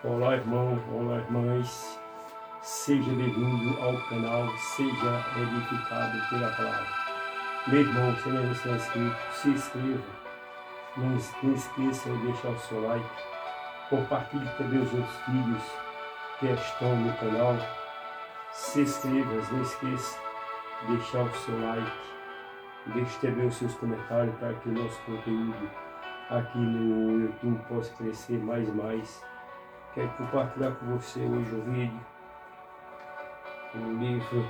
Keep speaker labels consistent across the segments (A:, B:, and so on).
A: Olá, irmão, olá, irmãs. Seja bem-vindo ao canal, seja edificado pela palavra. Meu irmão, se ainda não está inscrito, se inscreva. Não esqueça de deixar o seu like. Compartilhe também os outros vídeos que estão no canal. Se inscreva, não esqueça de deixar o seu like. Deixe também os seus comentários para que o nosso conteúdo aqui no YouTube possa crescer mais e mais. Quero compartilhar com você hoje um vídeo, um livro,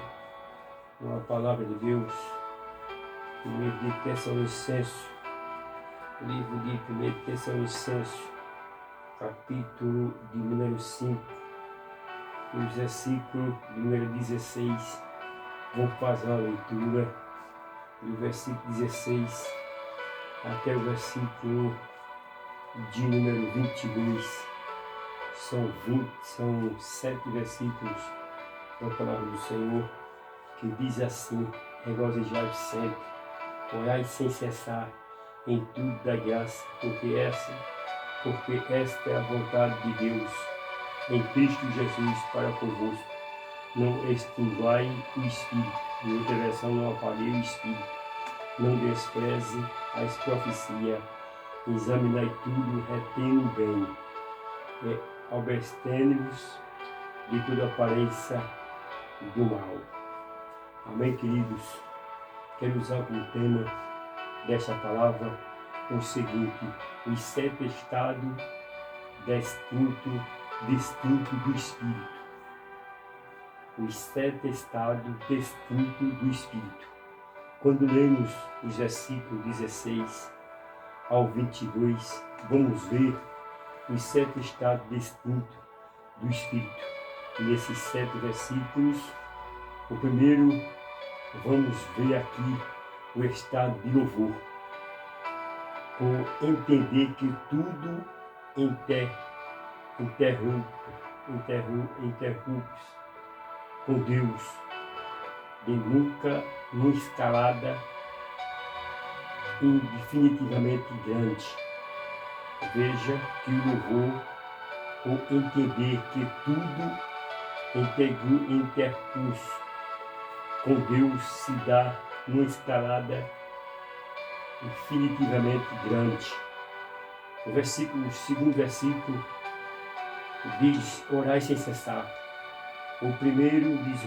A: uma palavra de Deus, o livro de Tessalonicenses, o livro de 1 Tessalonicenses, capítulo de número 5, o versículo de número 16. Vamos fazer a leitura do versículo 16 até o versículo de número 22. São 7 versículos da palavra do Senhor, que diz assim: regozijai sempre, orai sem cessar, em tudo da graça, porque esta é a vontade de Deus em Cristo Jesus para convosco. Não extinguai o Espírito, em outra versão, não apaguei o Espírito. Não despreze as profecias, examinai tudo, retendo bem, abstende-vos de toda aparência do mal. Amém, queridos? Quero usar como tema desta palavra o seguinte: os 7 estados distintos do Espírito. Os 7 estados distintos do Espírito. Quando lemos os versículos 16 ao 22, vamos ver os 7 estados distintos do Espírito. Nesses 7 versículos, o primeiro, vamos ver aqui o estado de louvor, por entender que tudo interrompe com Deus, de nunca numa escalada indefinitivamente grande. Veja que o louvor, por entender que tudo intercurso com Deus se dá numa escalada infinitivamente grande. O segundo versículo diz: orai sem cessar. O primeiro diz: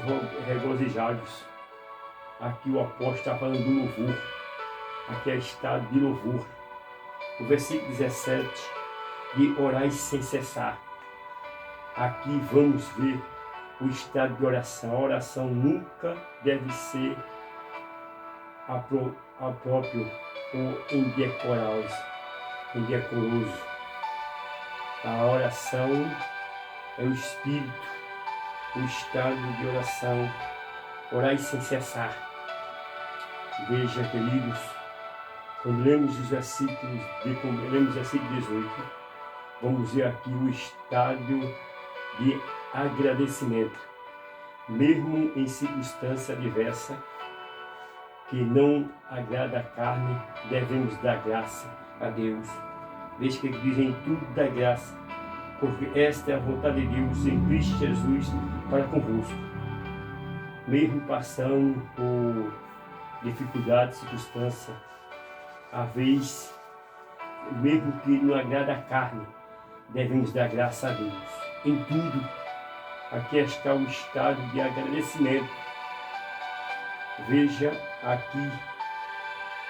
A: regozijai-vos. Aqui o apóstolo está falando do louvor. Aqui é estado de louvor. O versículo 17 de orai sem cessar. Aqui vamos ver o estado de oração. A oração nunca deve ser próprio ou indecoroso. A oração é o espírito, o estado de oração. Orai sem cessar. Veja, queridos, quando lemos os versículos, lemos o versículo 18, vamos ver aqui o estado de agradecimento. Mesmo em circunstância adversa, que não agrada a carne, devemos dar graça a Deus. Veja que diz: em tudo da graça, porque esta é a vontade de Deus em Cristo Jesus para convosco. Mesmo passando por dificuldade, circunstância, a vez, mesmo que não agrada a carne, devemos dar graça a Deus. Em tudo, aqui está o estado de agradecimento. Veja aqui,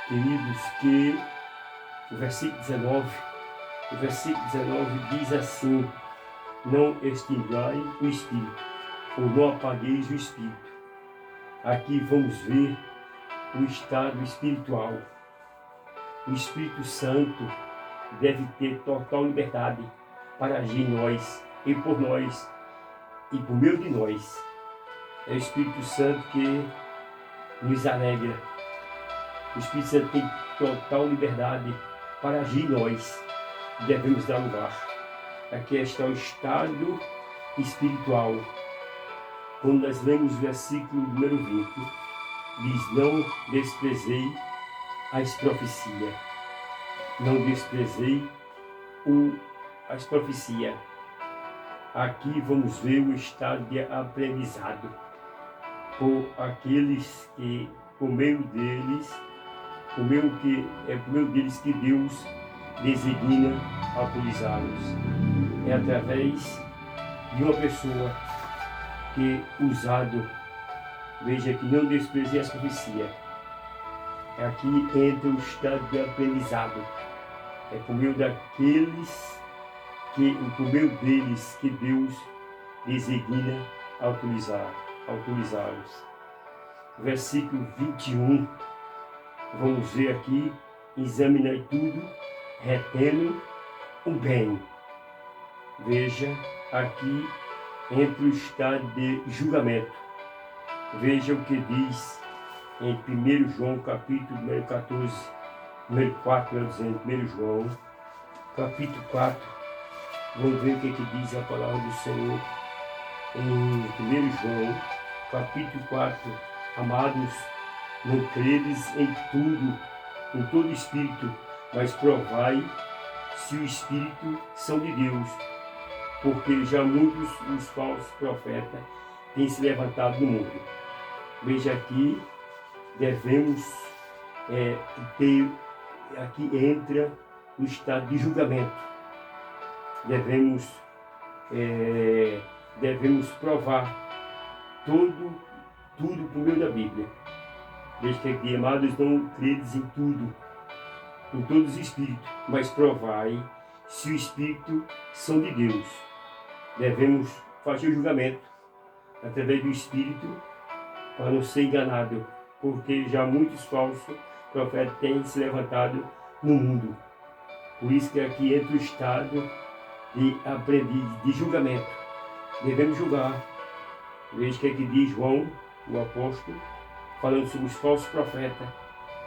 A: queridos, que o versículo 19 diz assim: não extinguai o Espírito, ou não apagueis o Espírito. Aqui vamos ver o estado espiritual. O Espírito Santo deve ter total liberdade para agir em nós e por nós e por meio de nós. É o Espírito Santo que nos alegra. O Espírito Santo tem total liberdade para agir em nós. Devemos dar lugar. Aqui está o estado espiritual. Quando nós lemos o versículo número 20, diz: não desprezei as profecias. Não desprezei as profecias. Aqui vamos ver o estado de aprendizado por aqueles que, por meio deles que Deus designa autorizá-los. É através de uma pessoa que, usado, veja que não desprezei a profecia. Aqui entra o estado de aprendizado. É por meio daqueles que, por meio deles que Deus designa autorizá-los. Versículo 21, vamos ver aqui: examinai tudo, retendo o bem. Veja, aqui entra o estado de julgamento. Veja o que diz em 1 João, capítulo número 14, número 4, dizendo, 1 João, capítulo 4, vamos ver o que diz a palavra do Senhor em 1 João, capítulo 4, amados, não credes em tudo, em todo espírito, mas provai se o espírito são de Deus, porque já muitos os falsos profetas têm se levantado no mundo. Veja aqui, devemos ter, aqui entra o estado de julgamento. Devemos provar tudo por meio da Bíblia. Veja que aqui, amados, não credes em tudo, em todos os espíritos, mas provai se o espírito são de Deus. Devemos fazer o julgamento através do espírito para não ser enganado, porque já muitos falsos profetas têm se levantado no mundo. Por isso que aqui entra o estado de aprendiz, de julgamento. Devemos julgar. Veja que aqui diz João, o apóstolo, falando sobre os falsos profetas.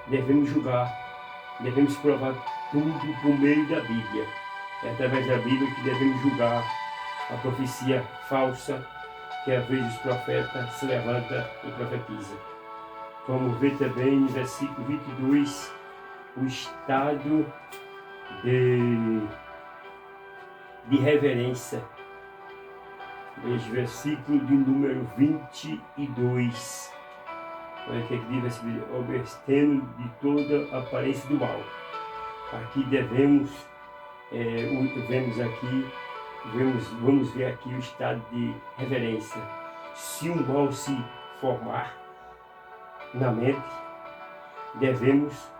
A: Devemos julgar, devemos provar tudo por meio da Bíblia. É através da Bíblia que devemos julgar a profecia falsa, que às vezes os profetas se levantam e profetizam. Vamos ver também no versículo 22 o estado de reverência. Veja o versículo de número 22. Olha o que diz, obedecendo de toda a aparência do mal. Aqui vamos ver aqui o estado de reverência. Se o mal se formar na mente, devemos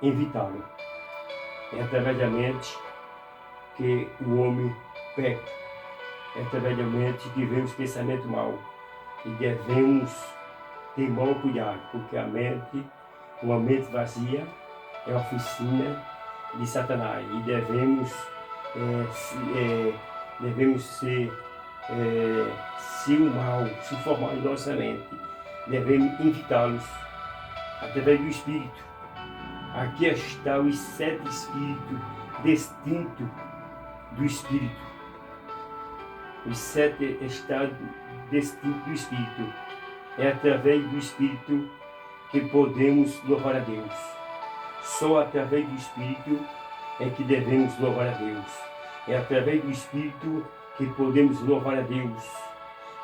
A: evitá-lo. É através da mente que o homem peca. É através da mente que vem os pensamentos maus. E devemos ter bom cuidado, porque a mente, uma mente vazia, é a oficina de Satanás. E devemos ser, se o mal se formar em nossa mente, devemos evitá-los através do Espírito. Aqui está os 7 espíritos distintos do Espírito. Os 7 estados distintos do Espírito. É através do Espírito que podemos louvar a Deus. Só através do Espírito é que devemos louvar a Deus. É através do Espírito que podemos louvar a Deus.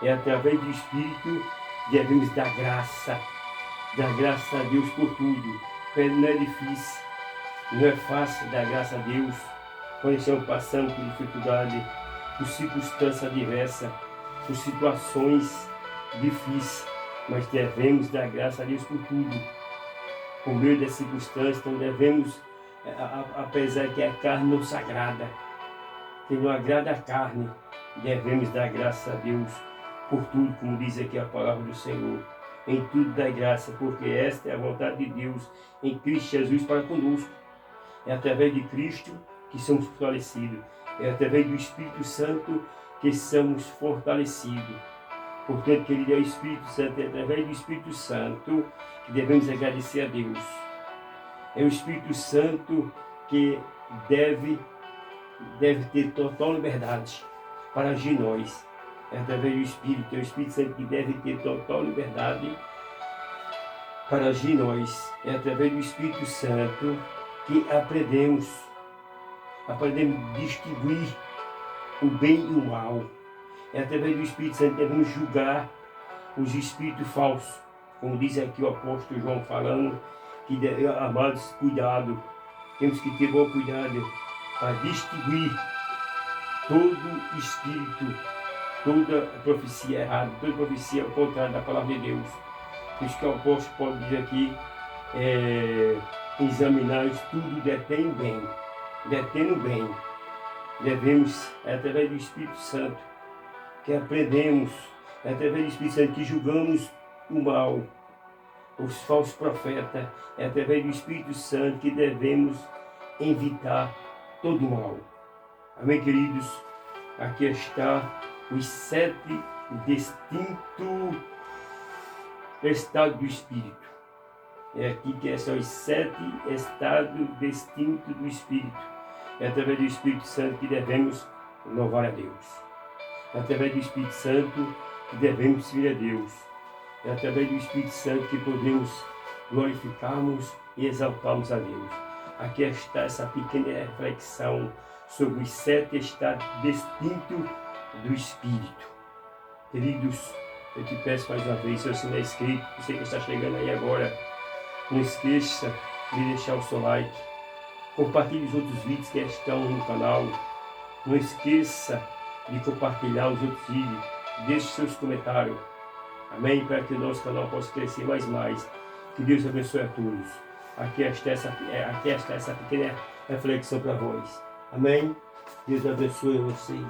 A: É através do Espírito que devemos dar graça a Deus por tudo. Não é difícil, não é fácil dar graça a Deus quando estamos passando por dificuldade, por circunstâncias adversas, por situações difíceis, mas devemos dar graça a Deus por tudo. Por meio das circunstâncias, então devemos, apesar que a carne não se agrada, que não agrada a carne, devemos dar graça a Deus por tudo, como diz aqui a palavra do Senhor. Em tudo dai graça, porque esta é a vontade de Deus em Cristo Jesus para conosco. É através de Cristo que somos fortalecidos. É através do Espírito Santo que somos fortalecidos. Portanto, querido, é o Espírito Santo, é através do Espírito Santo que devemos agradecer a Deus. É o Espírito Santo que deve ter total liberdade para agir em nós. É através do Espírito, é o Espírito Santo que deve ter total liberdade para agir em nós. É através do Espírito Santo que aprendemos a distinguir o bem e o mal. É através do Espírito Santo que devemos julgar os espíritos falsos. Como diz aqui o apóstolo João falando, que amados, cuidado, temos que ter bom cuidado para distinguir todo espírito, toda profecia errada, toda profecia ao contrário da palavra de Deus. Por isso que o apóstolo pode dizer aqui, examinar tudo, detém o bem, detendo o bem. Devemos, através do Espírito Santo, que aprendemos, através do Espírito Santo, que julgamos o mal, os falsos profetas, é através do Espírito Santo que devemos evitar todo o mal. Amém, queridos? Aqui está os 7 distintos estados do Espírito. É aqui que são os 7 estados distintos do Espírito. É através do Espírito Santo que devemos louvar a Deus. É através do Espírito Santo que devemos servir a Deus. É através do Espírito Santo que podemos glorificarmos e exaltarmos a Deus. Aqui está essa pequena reflexão sobre os 7 estados distintos do Espírito. Queridos, eu te peço mais uma vez, se você não é inscrito, você que está chegando aí agora, não esqueça de deixar o seu like, compartilhe os outros vídeos que estão no canal, não esqueça de compartilhar os outros vídeos, deixe seus comentários, amém? Para que o nosso canal possa crescer mais. Que Deus abençoe a todos. Aqui está essa pequena reflexão para vós, amém? Deus abençoe você.